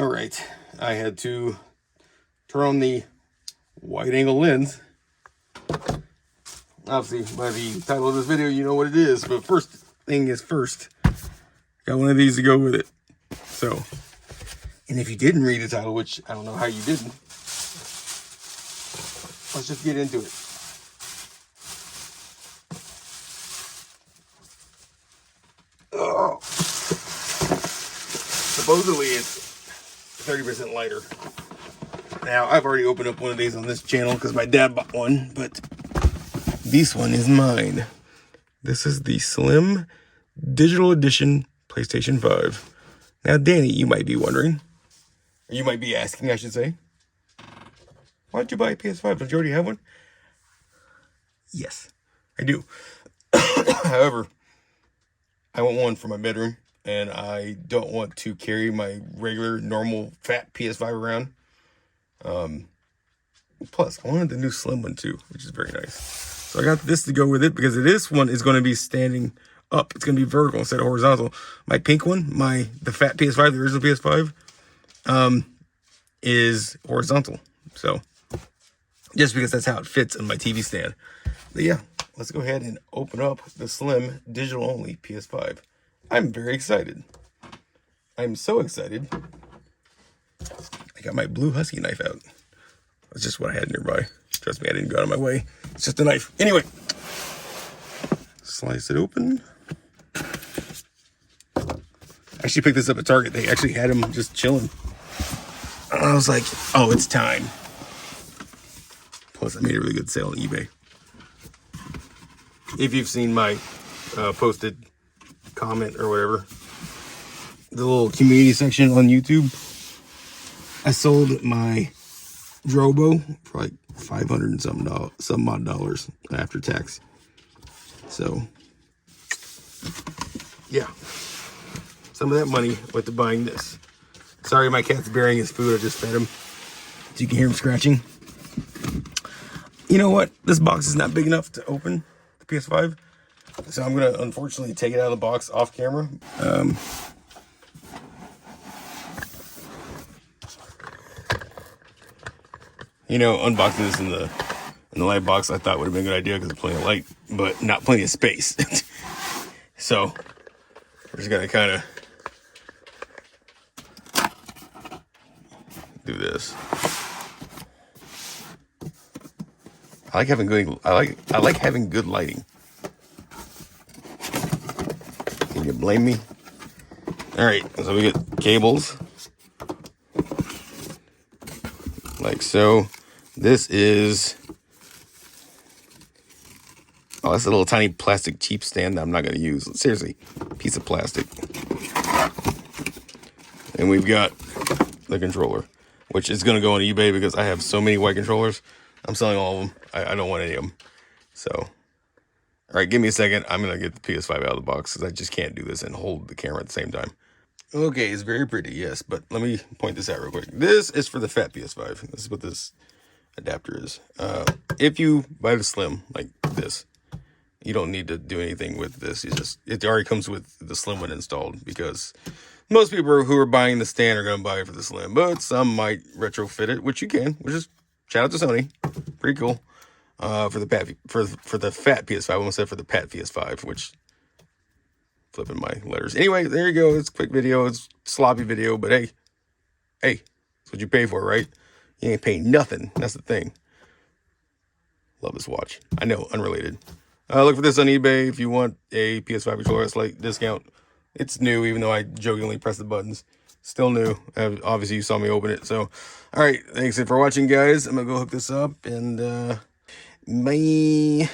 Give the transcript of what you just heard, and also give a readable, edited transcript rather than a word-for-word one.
All right, I had to turn on the wide angle lens. Obviously, by the title of this video, you know what it is. But first thing is first. Got one of these to go with it. So, and if you didn't read the title, which I don't know how you didn't, let's just get into it. Oh. Supposedly it's 30% lighter. Now, I've already opened up one of these on this channel because my dad bought one, but this one is mine. This is the Slim Digital Edition PlayStation 5. Now, Danny, you might be wondering, or you might be asking, I should say, why did you buy a PS5? Don't you already have one? Yes, I do. However, I want one for my bedroom, and I don't want to carry my regular, normal, fat PS5 around. Plus, I wanted the new slim one too, which is very nice. So I got this to go with it because this one is going to be standing up. It's going to be vertical instead of horizontal. My pink one, the fat PS5, the original PS5, is horizontal. So just because that's how it fits in my TV stand. But yeah, let's go ahead and open up the Slim digital only PS5. I'm very excited. I'm so excited. I got my blue Husky knife out. That's just what I had nearby. Trust me, I didn't go out of my way. It's just a knife. Anyway, slice it open. I actually picked this up at Target. They actually had them just chilling. And I was like, oh, it's time. Plus, I made a really good sale on eBay. If you've seen my posted comment or whatever, the little community section on YouTube, I sold my Drobo for like $500 and some odd dollars after tax. So, yeah, some of that money went to buying this. Sorry, my cat's burying his food. I just fed him, so you can hear him scratching. You know what? This box is not big enough to open the PS5, so I'm gonna unfortunately take it out of the box off camera. You know, unboxing this in the light box I thought would have been a good idea because there's plenty of light, but not plenty of space. So we're just gonna kind of do this. I like having good lighting. Can you blame me? All right, so we get cables like so. This is, oh, that's a little tiny plastic cheap stand that I'm not going to use. Seriously, piece of plastic. And we've got the controller, which is going to go on eBay because I have so many white controllers. I'm selling all of them. I don't want any of them. So, all right, give me a second. I'm going to get the PS5 out of the box because I just can't do this and hold the camera at the same time. Okay, it's very pretty, yes, but let me point this out real quick. This is for the fat PS5. This is what this adapter is. If you buy the slim like this, you don't need to do anything with this. It already comes with the slim one installed because most people who are buying the stand are going to buy it for the slim, but some might retrofit it, which you can, which is shout out to Sony. Pretty cool. For the fat PS5, I almost said for the Pat PS5, which flipping my letters. Anyway, there you go. It's a quick video. It's a sloppy video, but hey, that's what you pay for, right? You ain't paying nothing. That's the thing. Love this watch. I know, unrelated. Look for this on eBay if you want a PS5 controller at slight discount. It's new, even though I jokingly press the buttons. Still new. Obviously, you saw me open it. So, all right. Thanks for watching, guys. I'm going to go hook this up and bye.